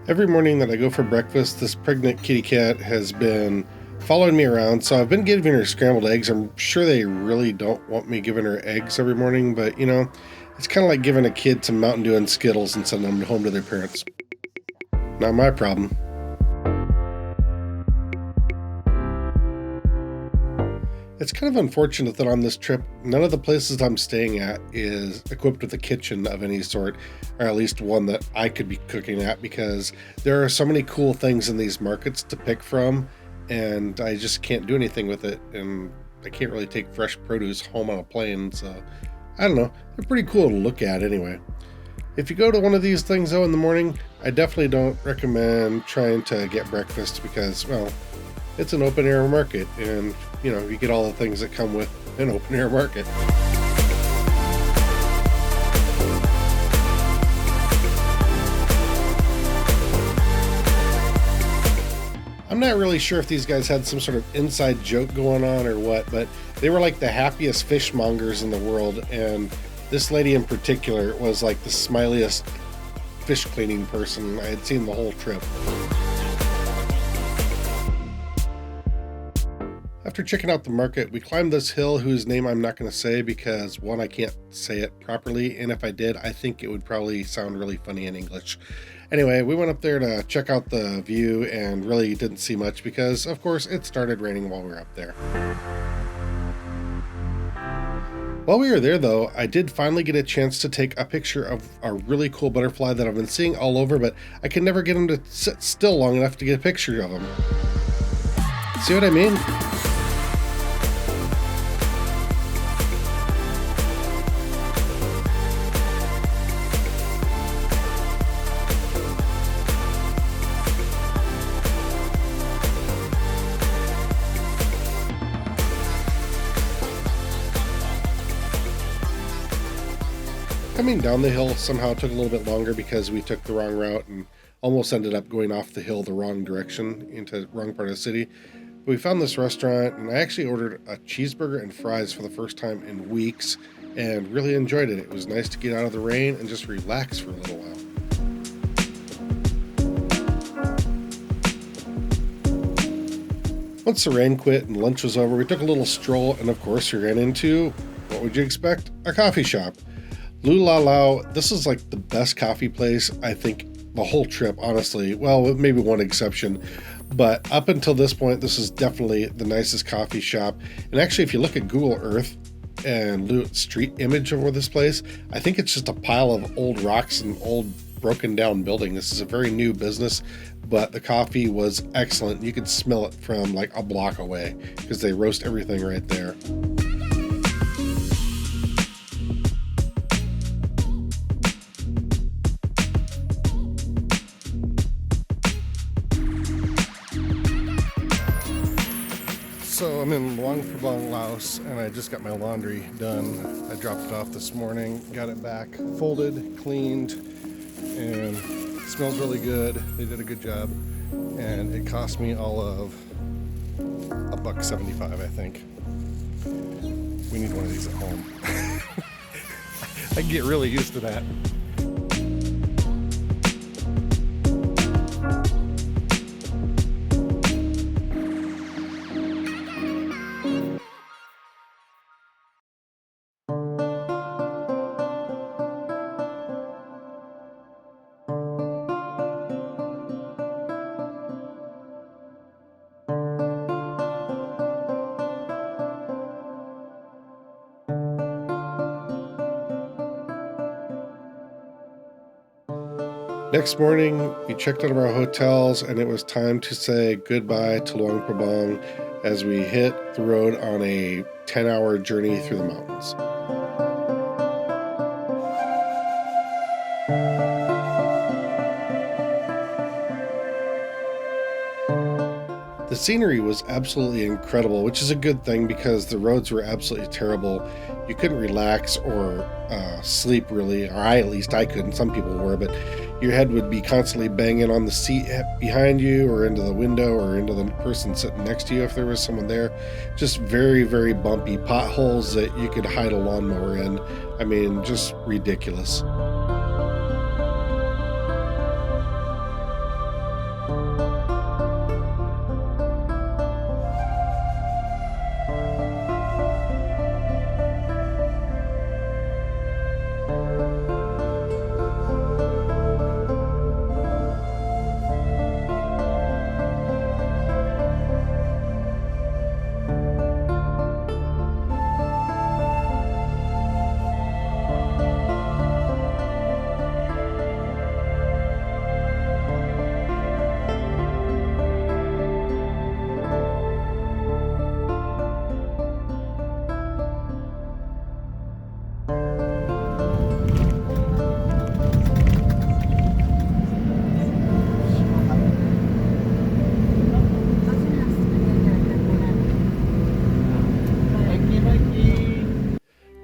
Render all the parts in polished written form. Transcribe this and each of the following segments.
Every morning that I go for breakfast, this pregnant kitty cat has been following me around. So I've been giving her scrambled eggs. I'm sure they really don't want me giving her eggs every morning, but it's kind of like giving a kid some Mountain Dew and Skittles and sending them home to their parents. Not my problem. It's kind of unfortunate that on this trip, none of the places I'm staying at is equipped with a kitchen of any sort, or at least one that I could be cooking at, because there are so many cool things in these markets to pick from, and I just can't do anything with it, and I can't really take fresh produce home on a plane, so I don't know. They're pretty cool to look at anyway. If you go to one of these things though in the morning, I definitely don't recommend trying to get breakfast because, well, it's an open air market, and you get all the things that come with an open air market. I'm not really sure if these guys had some sort of inside joke going on or what, but they were like the happiest fishmongers in the world, and this lady in particular was like the smiliest fish cleaning person I had seen the whole trip. After checking out the market, we climbed this hill whose name I'm not going to say because, one, I can't say it properly, and if I did, I think it would probably sound really funny in English. Anyway, we went up there to check out the view and really didn't see much because, of course, it started raining while we were up there. While we were there, though, I did finally get a chance to take a picture of a really cool butterfly that I've been seeing all over, but I can never get him to sit still long enough to get a picture of him. See what I mean? Coming down the hill somehow took a little bit longer because we took the wrong route and almost ended up going off the hill the wrong direction into the wrong part of the city. But we found this restaurant, and I actually ordered a cheeseburger and fries for the first time in weeks and really enjoyed it. It was nice to get out of the rain and just relax for a little while. Once the rain quit and lunch was over, we took a little stroll, and of course we ran into, what would you expect, a coffee shop. Lao, this is like the best coffee place, I think, the whole trip, honestly. Well, with maybe one exception. But up until this point, this is definitely the nicest coffee shop. And actually, if you look at Google Earth and street image over this place, I think it's just a pile of old rocks and old broken down building. This is a very new business, but the coffee was excellent. You could smell it from like a block away because they roast everything right there. So I'm in Luang Prabang, Laos, and I just got my laundry done. I dropped it off this morning, got it back, folded, cleaned, and it smells really good. They did a good job, and it cost me all of $1.75, I think. We need one of these at home. I get really used to that. Next morning, we checked out of our hotels, and it was time to say goodbye to Luang Prabang as we hit the road on a 10-hour journey through the mountains. The scenery was absolutely incredible, which is a good thing because the roads were absolutely terrible. You couldn't relax or sleep really, or at least I couldn't. Some people were, but your head would be constantly banging on the seat behind you or into the window or into the person sitting next to you if there was someone there. Just very, very bumpy potholes that you could hide a lawnmower in. I mean, just ridiculous.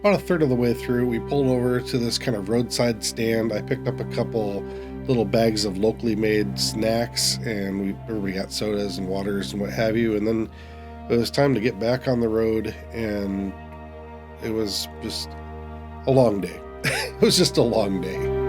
About a third of the way through, we pulled over to this kind of roadside stand. I picked up a couple little bags of locally made snacks, and everybody got sodas and waters and what have you. And then it was time to get back on the road, and it was just a long day. It was just a long day.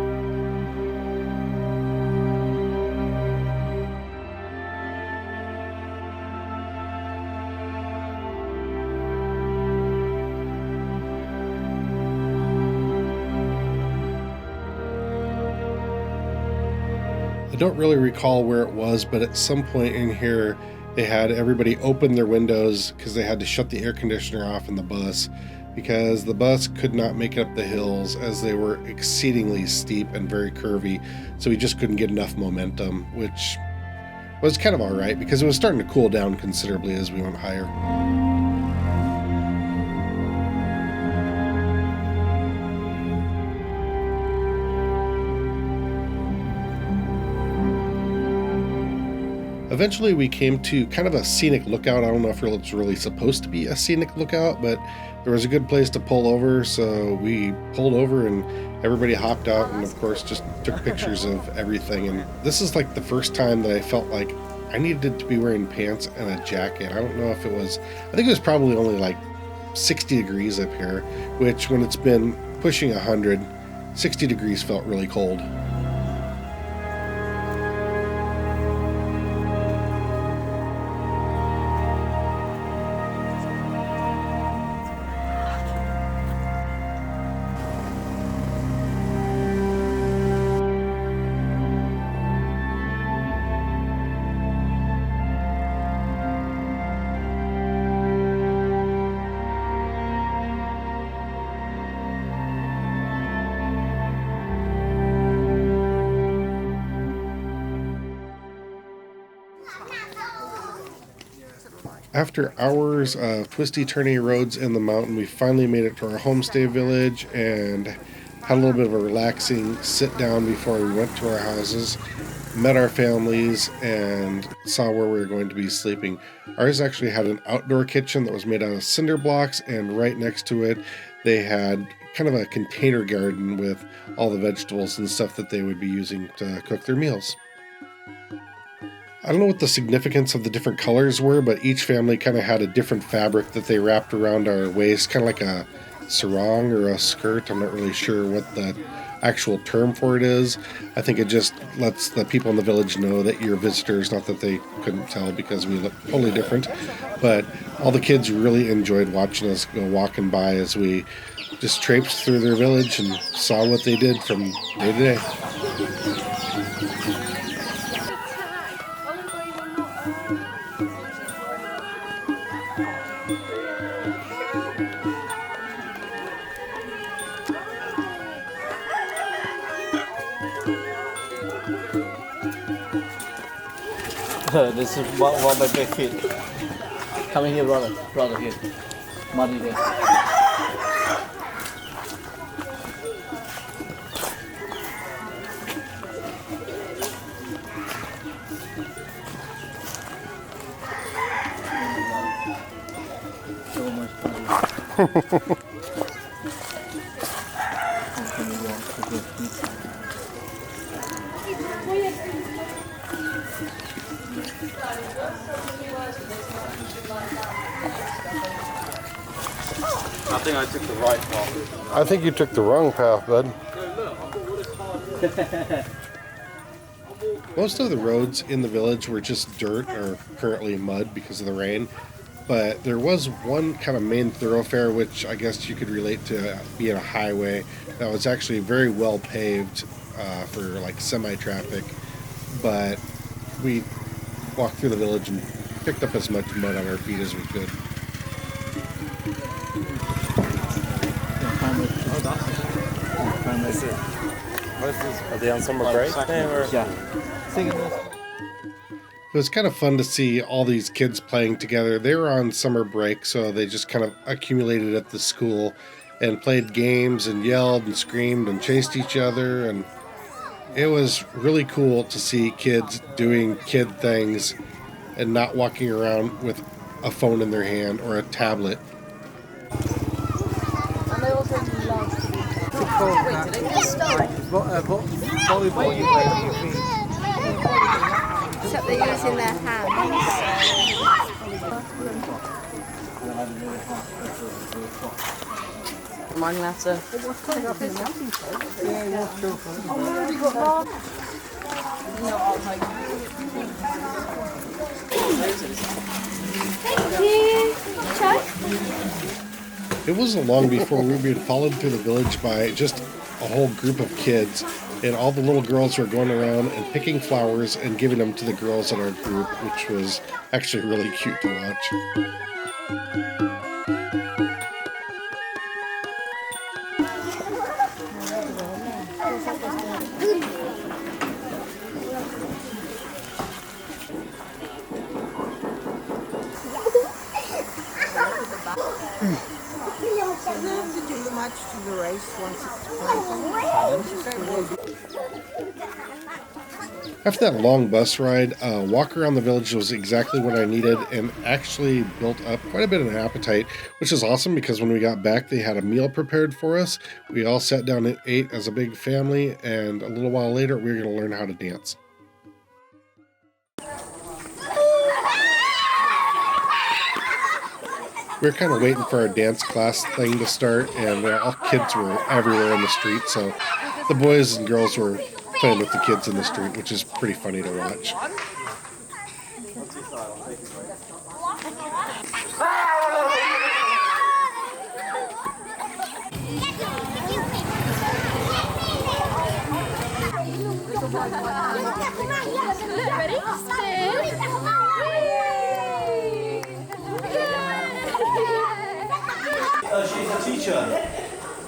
I don't really recall where it was, but at some point in here, they had everybody open their windows because they had to shut the air conditioner off in the bus because the bus could not make it up the hills as they were exceedingly steep and very curvy. So we just couldn't get enough momentum, which was kind of all right because it was starting to cool down considerably as we went higher. Eventually we came to kind of a scenic lookout. I don't know if it's really supposed to be a scenic lookout, but there was a good place to pull over. So we pulled over and everybody hopped out and of course just took pictures of everything. And this is like the first time that I felt like I needed to be wearing pants and a jacket. I don't know if it was, I think it was probably only like 60 degrees up here, which when it's been pushing 100, 60 degrees felt really cold. After hours of twisty-turny roads in the mountain, we finally made it to our homestay village and had a little bit of a relaxing sit down before we went to our houses, met our families, and saw where we were going to be sleeping. Ours actually had an outdoor kitchen that was made out of cinder blocks, and right next to it, they had kind of a container garden with all the vegetables and stuff that they would be using to cook their meals. I don't know what the significance of the different colors were, but each family kind of had a different fabric that they wrapped around our waist, kind of like a sarong or a skirt. I'm not really sure what the actual term for it is. I think it just lets the people in the village know that you're visitors, not that they couldn't tell because we look totally different. But all the kids really enjoyed watching us go walking by as we just traipsed through their village and saw what they did from day to day. This is what my big feet. Come in here, brother here. Muddy there. So much fun. I think I took the right path. I think you took the wrong path, bud. Most of the roads in the village were just dirt or currently mud because of the rain. But there was one kind of main thoroughfare, which I guess you could relate to being a highway, that was actually very well paved for like semi-traffic. But we walked through the village and picked up as much mud on our feet as we could. Are they on summer break? Yeah. It was kind of fun to see all these kids playing together. They were on summer break, so they just kind of accumulated at the school and played games and yelled and screamed and chased each other. And it was really cool to see kids doing kid things and not walking around with a phone in their hand or a tablet. volleyball you play with your feet. Except they're using their hands. Mang later. It wasn't long before we were being followed through the village by just a whole group of kids, and all the little girls were going around and picking flowers and giving them to the girls in our group, which was actually really cute to watch. Did you much to the race once After that long bus ride, a walk around the village was exactly what I needed and actually built up quite a bit of an appetite, which is awesome because when we got back, they had a meal prepared for us. We all sat down and ate as a big family, and a little while later, we were going to learn how to dance. We were kind of waiting for our dance class thing to start, and all kids were everywhere in the street, so the boys and girls were playing with the kids in the street, which is pretty funny to watch. Ready? She's a teacher.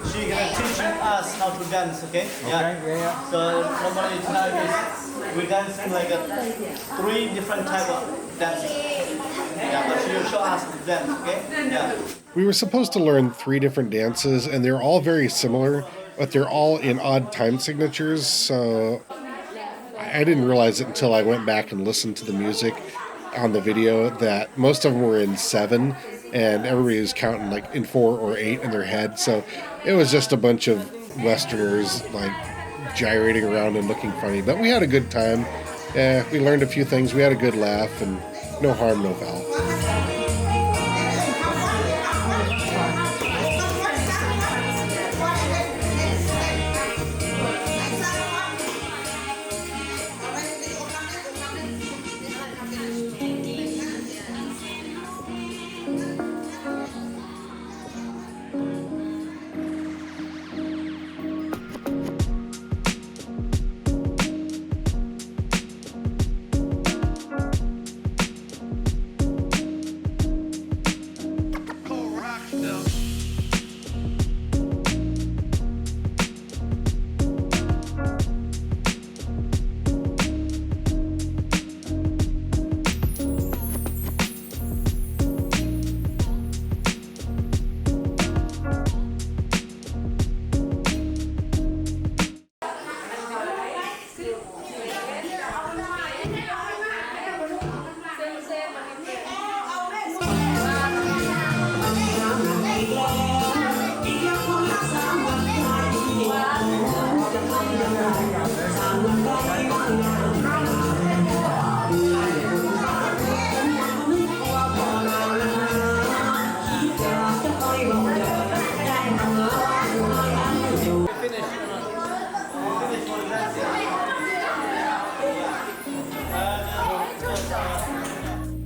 She's gonna teach us how to dance, okay? Yeah. So normally tonight we're dancing like 3 different type of dancing. Yeah, but she will show us the dance, okay? Yeah. We were supposed to learn 3 different dances, and they're all very similar, but they're all in odd time signatures, so I didn't realize it until I went back and listened to the music on the video that most of them were in 7, and everybody was counting like in 4 or 8 in their head, so it was just a bunch of Westerners like gyrating around and looking funny, but we had a good time. We learned a few things, we had a good laugh, and no harm, no foul.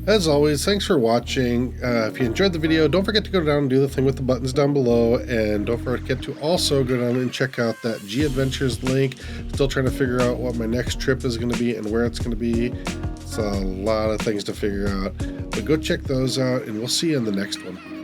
As always, thanks for watching. If you enjoyed the video, don't forget to go down and do the thing with the buttons down below, and don't forget to also go down and check out that G Adventures link. Still trying to figure out what my next trip is going to be and where it's going to be. It's a lot of things to figure out, but go check those out, and we'll see you in the next one.